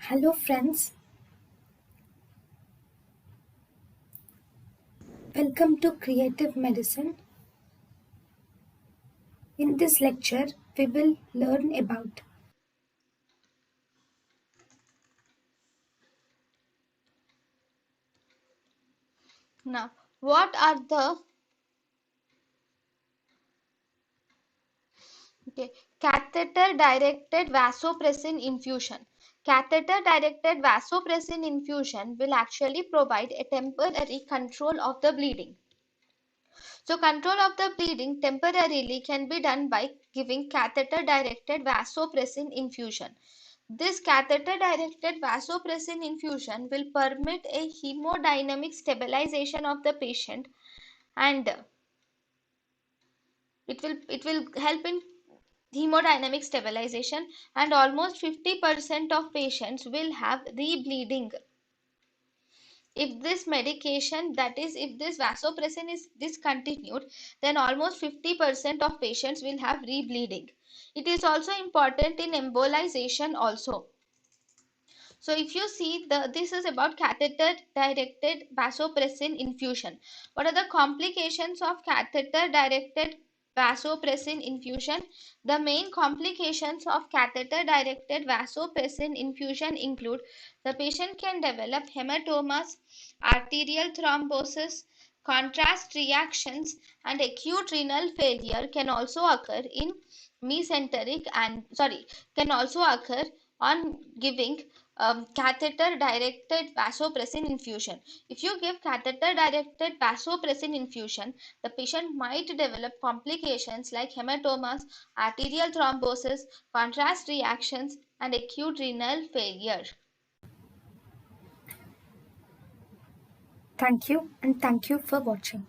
Hello friends, welcome to Creative Medicine. In this lecture, we will learn about Now, what are the catheter-directed vasopressin infusion? Catheter-directed vasopressin infusion will actually provide a temporary control of the bleeding. So, control of the bleeding temporarily can be done by giving catheter-directed vasopressin infusion. This catheter-directed vasopressin infusion will permit a hemodynamic stabilization of the patient, and it will help in hemodynamic stabilization, and almost 50% of patients will have rebleeding if this medication, that is if this vasopressin is discontinued. Then almost 50% of patients will have rebleeding. It is also important in embolization also. So if you see, this is about catheter directed vasopressin infusion. What are the complications of catheter directed vasopressin infusion? The main complications of catheter directed vasopressin infusion include: the patient can develop hematomas, arterial thrombosis, contrast reactions, and acute renal failure can also occur in mesenteric and can also occur on giving catheter directed vasopressin infusion. If you give catheter directed vasopressin infusion, the patient might develop complications like hematomas, arterial thrombosis, contrast reactions, and acute renal failure. thank you and thank you for watching.